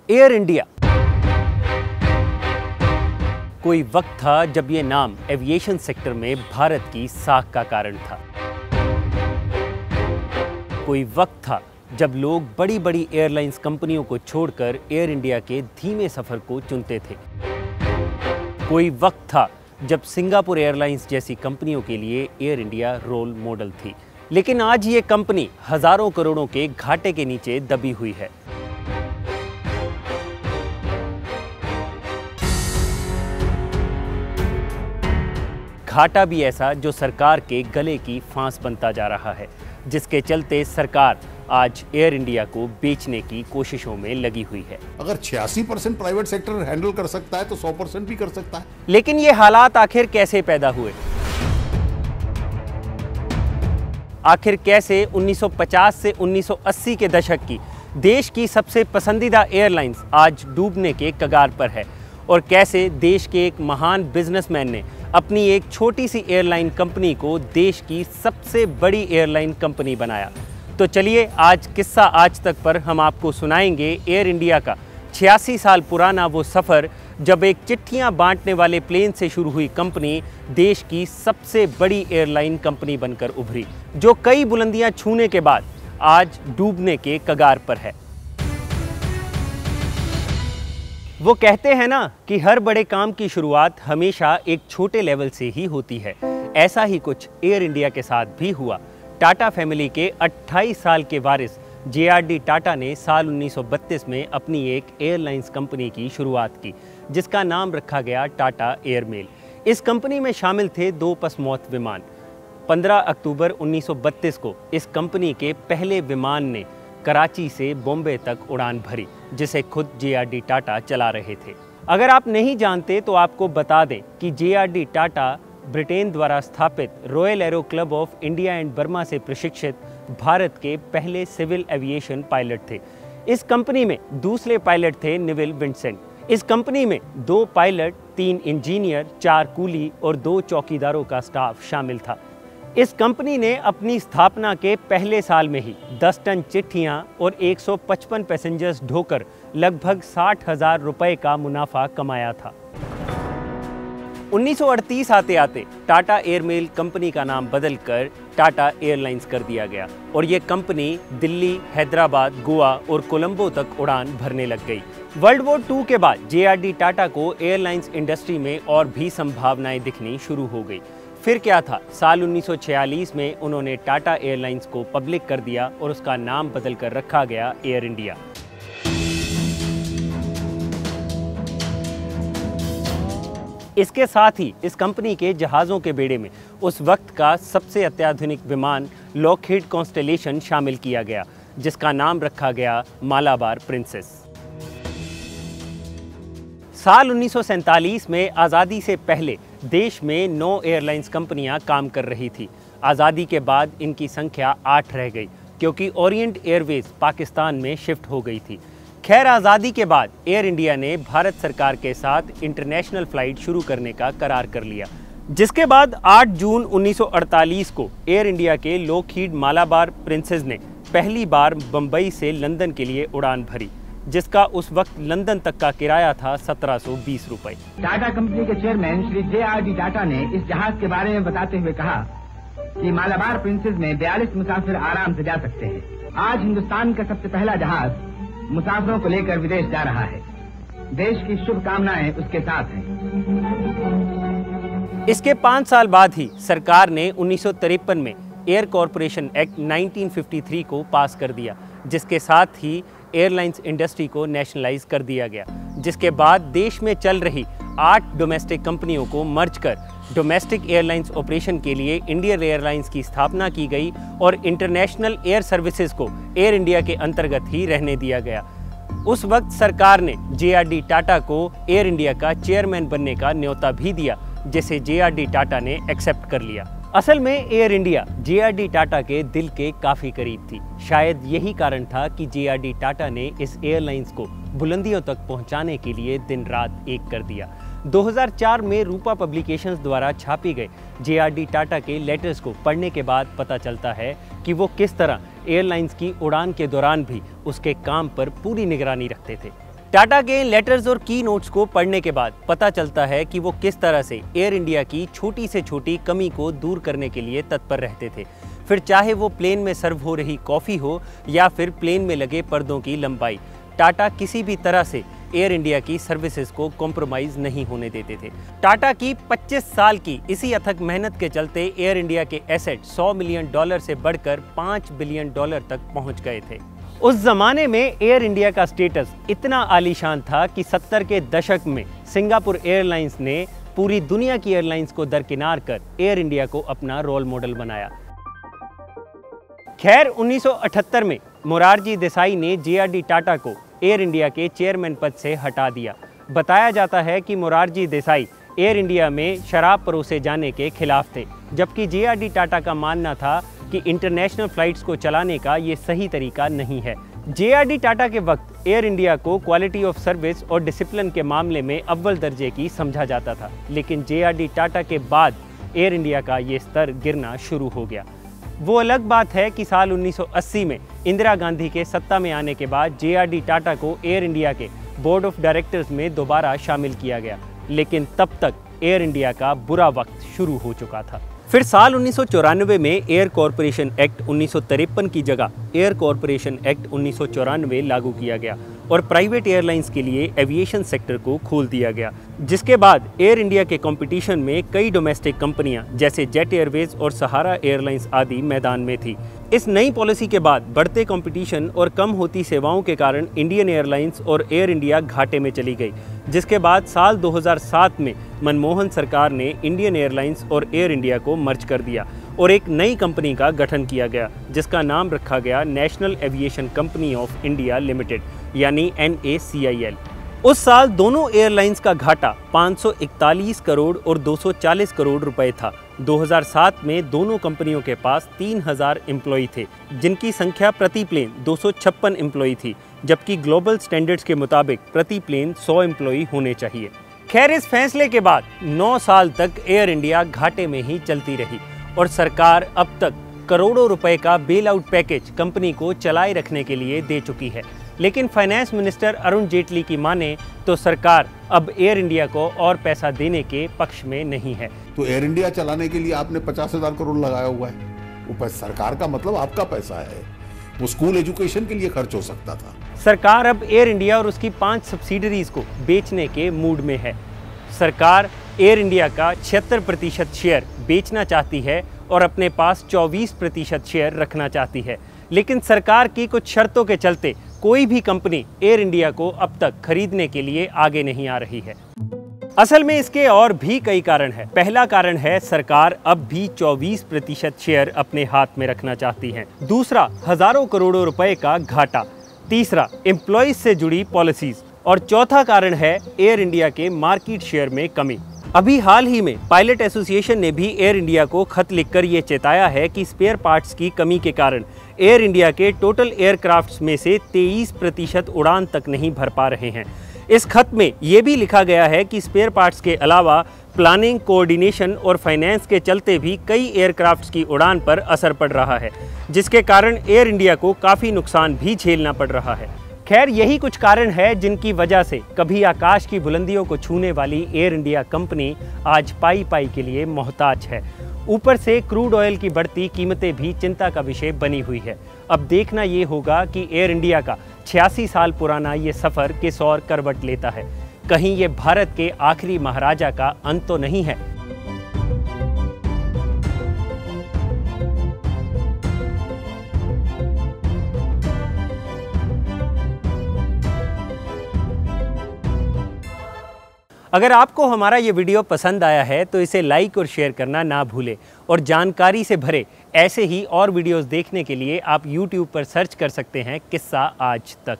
Air India. कोई वक्त था जब ये नाम एविएशन सेक्टर में भारत की साख का कारण था। कोई वक्त था जब लोग बड़ी बड़ी एयरलाइंस कंपनियों को छोड़कर एयर इंडिया के धीमे सफर को चुनते थे। कोई वक्त था जब सिंगापुर एयरलाइंस जैसी कंपनियों के लिए एयर इंडिया रोल मॉडल थी। लेकिन आज ये कंपनी हजारों करोड़ों के घाटे के नीचे दबी हुई है। घाटा भी ऐसा जो सरकार के गले की फांस बनता जा रहा है, जिसके चलते सरकार आज एयर इंडिया को बेचने की कोशिशों में लगी हुई है। अगर 86% प्राइवेट सेक्टर हैंडल कर सकता है तो 100% भी कर सकता है। लेकिन ये हालात आखिर कैसे पैदा हुए? आखिर कैसे 1950 से 1980 के दशक की देश की सबसे पसंदीदा एयरलाइंस आज डूबने के कगार पर है? और कैसे देश के एक महान बिजनेसमैन ने अपनी एक छोटी सी एयरलाइन कंपनी को देश की सबसे बड़ी एयरलाइन कंपनी बनाया? तो चलिए आज किस्सा आज तक पर हम आपको सुनाएंगे एयर इंडिया का 86 साल पुराना वो सफ़र, जब एक चिट्ठियां बांटने वाले प्लेन से शुरू हुई कंपनी देश की सबसे बड़ी एयरलाइन कंपनी बनकर उभरी, जो कई बुलंदियां छूने के बाद आज डूबने के कगार पर है। वो कहते हैं ना कि हर बड़े काम की शुरुआत हमेशा एक छोटे लेवल से ही होती है। ऐसा ही कुछ एयर इंडिया के साथ भी हुआ। टाटा फैमिली के 28 साल के वारिस JRD टाटा ने साल 1932 में अपनी एक एयरलाइंस कंपनी की शुरुआत की, जिसका नाम रखा गया टाटा एयरमेल। इस कंपनी में शामिल थे 2 पसमौत विमान। 15 अक्टूबर 1932 को इस कंपनी के पहले विमान ने कराची से बॉम्बे तक उड़ान भरी, जिसे खुद JRD टाटा चला रहे थे। अगर आप नहीं जानते तो आपको बता दें कि JRD टाटा ब्रिटेन द्वारा स्थापित royal arrow club of India and Burma से प्रशिक्षित भारत के पहले सिविल एविएशन पायलट थे। इस कंपनी में दूसरे पायलट थे नेविल विंसेंट। इस कंपनी में 2 पायलट, 3 इंजीनियर, 4 कूली और 2 चौकीदारों का स्टाफ शामिल था। इस कंपनी ने अपनी स्थापना के पहले साल में ही 10 टन चिट्ठियां और 155 पैसेंजर्स ढोकर लगभग 60,000 रुपए का मुनाफा कमाया था। 1938 आते आते टाटा एयरमेल कंपनी का नाम बदलकर टाटा एयरलाइंस कर दिया गया और ये कंपनी दिल्ली, हैदराबाद, गोवा और कोलंबो तक उड़ान भरने लग गई। वर्ल्ड वॉर 2 के बाद JRD टाटा को एयरलाइंस इंडस्ट्री में और भी संभावनाएं दिखनी शुरू हो गई। फिर क्या था, साल 1946 में उन्होंने टाटा एयरलाइंस को पब्लिक कर दिया और उसका नाम बदलकर रखा गया एयर इंडिया। इसके साथ ही इस कंपनी के जहाज़ों के बेड़े में उस वक्त का सबसे अत्याधुनिक विमान लॉकहीड कॉन्स्टेलेशन शामिल किया गया, जिसका नाम रखा गया मालाबार प्रिंसेस। साल 1947 में आज़ादी से पहले देश में 9 एयरलाइंस कंपनियां काम कर रही थी। आज़ादी के बाद इनकी संख्या 8 रह गई, क्योंकि ओरिएंट एयरवेज पाकिस्तान में शिफ्ट हो गई थी। खैर, आज़ादी के बाद एयर इंडिया ने भारत सरकार के साथ इंटरनेशनल फ़्लाइट शुरू करने का करार कर लिया, जिसके बाद 8 जून 1948 को एयर इंडिया के लॉकहीड मालाबार प्रिंसेस ने पहली बार बम्बई से लंदन के लिए उड़ान भरी, जिसका उस वक्त लंदन तक का किराया था 1720 रुपए। टाटा कंपनी के चेयरमैन श्री JRD टाटा ने इस जहाज के बारे में बताते हुए कहा कि मालाबार प्रिंसेस में 42 मुसाफिर आराम से जा सकते हैं। आज हिंदुस्तान का सबसे पहला जहाज मुसाफिरों को लेकर विदेश जा रहा है। देश की शुभकामनाएं उसके साथ हैं। इसके 5 साल बाद ही सरकार ने 1953 में एयर कॉरपोरेशन एक्ट 1953 को पास कर दिया, जिसके साथ ही एयरलाइंस इंडस्ट्री को नेशनलाइज कर दिया गया, जिसके बाद देश में चल रही 8 डोमेस्टिक कंपनियों को मर्ज कर डोमेस्टिक एयरलाइंस ऑपरेशन के लिए इंडियन एयरलाइंस की स्थापना की गई और इंटरनेशनल एयर सर्विसेज को एयर इंडिया के अंतर्गत ही रहने दिया गया। उस वक्त सरकार ने JRD टाटा को एयर इंडिया का चेयरमैन बनने का न्योता भी दिया, जिसे JRD टाटा ने एक्सेप्ट कर लिया। असल में एयर इंडिया JRD टाटा के दिल के काफ़ी करीब थी। शायद यही कारण था कि JRD टाटा ने इस एयरलाइंस को बुलंदियों तक पहुंचाने के लिए दिन रात एक कर दिया। 2004 में रूपा पब्लिकेशंस द्वारा छापी गए JRD टाटा के लेटर्स को पढ़ने के बाद पता चलता है कि वो किस तरह एयरलाइंस की उड़ान के दौरान भी उसके काम पर पूरी निगरानी रखते थे। टाटा के लेटर्स और की नोट्स को पढ़ने के बाद पता चलता है कि वो किस तरह से एयर इंडिया की छोटी से छोटी कमी को दूर करने के लिए तत्पर रहते थे, फिर चाहे वो प्लेन में सर्व हो रही कॉफ़ी हो या फिर प्लेन में लगे पर्दों की लंबाई। टाटा किसी भी तरह से एयर इंडिया की सर्विसेज को कॉम्प्रोमाइज़ नहीं होने देते थे। टाटा की 25 साल की इसी अथक मेहनत के चलते एयर इंडिया के एसेट $100 मिलियन से बढ़कर $5 बिलियन तक पहुंच गए थे। उस जमाने में एयर इंडिया का स्टेटस इतना आलीशान था कि 70 के दशक में सिंगापुर एयरलाइंस ने पूरी दुनिया की एयरलाइंस को दरकिनार कर एयर इंडिया को अपना रोल मॉडल बनाया। खैर 1978 में मोरारजी देसाई ने JRD टाटा को एयर इंडिया के चेयरमैन पद से हटा दिया। बताया जाता है कि मोरारजी देसाई एयर इंडिया में शराब परोसे जाने के खिलाफ थे, जबकि JRD टाटा का मानना था कि इंटरनेशनल फ्लाइट्स को चलाने का ये सही तरीका नहीं है। JRD टाटा के वक्त एयर इंडिया को क्वालिटी ऑफ सर्विस और डिसिप्लिन के मामले में अव्वल दर्जे की समझा जाता था, लेकिन JRD टाटा के बाद एयर इंडिया का ये स्तर गिरना शुरू हो गया। वो अलग बात है कि साल 1980 में इंदिरा गांधी के सत्ता में आने के बाद JRD टाटा को एयर इंडिया के बोर्ड ऑफ डायरेक्टर्स में दोबारा शामिल किया गया, लेकिन तब तक एयर इंडिया का बुरा वक्त शुरू हो चुका था। फिर साल 1994 में एयर कॉरपोरेशन एक्ट 1953 की जगह एयर कॉरपोरेशन एक्ट 1994 लागू किया गया और प्राइवेट एयरलाइंस के लिए एविएशन सेक्टर को खोल दिया गया, जिसके बाद एयर इंडिया के कंपटीशन में कई डोमेस्टिक कंपनियां जैसे जेट एयरवेज और सहारा एयरलाइंस आदि मैदान में थी। इस नई पॉलिसी के बाद बढ़ते कंपटीशन और कम होती सेवाओं के कारण इंडियन एयरलाइंस और एयर इंडिया घाटे में चली गई, जिसके बाद साल 2007 में मनमोहन सरकार ने इंडियन एयरलाइंस और एयर इंडिया को मर्ज कर दिया और एक नई कंपनी का गठन किया गया, जिसका नाम रखा गया national aviation company of India limited यानी NACIL। उस साल दोनों एयरलाइंस का घाटा 541 करोड़ और 240 करोड़ रुपए था। 2007 में दोनों कंपनियों के पास 3000 एम्प्लॉई थे, जिनकी संख्या प्रति प्लेन 256 एम्प्लॉई थी, जबकि ग्लोबल स्टैंडर्ड्स के मुताबिक प्रति प्लेन 100 एम्प्लॉई होने चाहिए। खैर इस फैसले के बाद 9 साल तक एयर इंडिया घाटे में ही चलती रही और सरकार अब तक करोड़ों रुपए का बेल आउट पैकेज कंपनी को चलाए रखने के लिए दे चुकी है। लेकिन फाइनेंस मिनिस्टर अरुण जेटली की माने तो सरकार अब एयर इंडिया को और पैसा देने के पक्ष में नहीं है। तो एयर इंडिया चलाने के लिए आपने 50,000 करोड़ लगाया हुआ है, वो सरकार का मतलब आपका पैसा है, वो स्कूल एजुकेशन के लिए खर्च हो सकता था। सरकार अब एयर इंडिया और उसकी 5 सब्सिडरीज को बेचने के मूड में है। सरकार एयर इंडिया का 76% शेयर बेचना चाहती है और अपने पास 24% शेयर रखना चाहती है, लेकिन सरकार की कुछ शर्तों के चलते कोई भी कंपनी एयर इंडिया को अब तक खरीदने के लिए आगे नहीं आ रही है। असल में इसके और भी कई कारण हैं। पहला कारण है सरकार अब भी 24% शेयर अपने हाथ में रखना चाहती है। दूसरा, हजारों करोड़ों रुपए का घाटा। तीसरा, एम्प्लॉइज से जुड़ी पॉलिसीज। और चौथा कारण है एयर इंडिया के मार्केट शेयर में कमी। अभी हाल ही में पायलट एसोसिएशन ने भी एयर इंडिया को खत लिखकर ये चेताया है कि स्पेयर पार्ट्स की कमी के कारण एयर इंडिया के टोटल एयरक्राफ्ट्स में से 23% उड़ान तक नहीं भर पा रहे हैं। इस खत में ये भी लिखा गया है कि स्पेयर पार्ट्स के अलावा प्लानिंग, कोऑर्डिनेशन और फाइनेंस के चलते भी कई एयरक्राफ्ट्स की उड़ान पर असर पड़ रहा है, जिसके कारण एयर इंडिया को काफ़ी नुकसान भी झेलना पड़ रहा है। खैर यही कुछ कारण है जिनकी वजह से कभी आकाश की बुलंदियों को छूने वाली एयर इंडिया कंपनी आज पाई पाई के लिए मोहताज है। ऊपर से क्रूड ऑयल की बढ़ती कीमतें भी चिंता का विषय बनी हुई है। अब देखना ये होगा कि एयर इंडिया का 86 साल पुराना ये सफ़र किस और करवट लेता है। कहीं ये भारत के आखिरी महाराजा का अंत तो नहीं है। अगर आपको हमारा ये वीडियो पसंद आया है तो इसे लाइक और शेयर करना ना भूलें और जानकारी से भरे ऐसे ही और वीडियोस देखने के लिए आप YouTube पर सर्च कर सकते हैं किस्सा आज तक।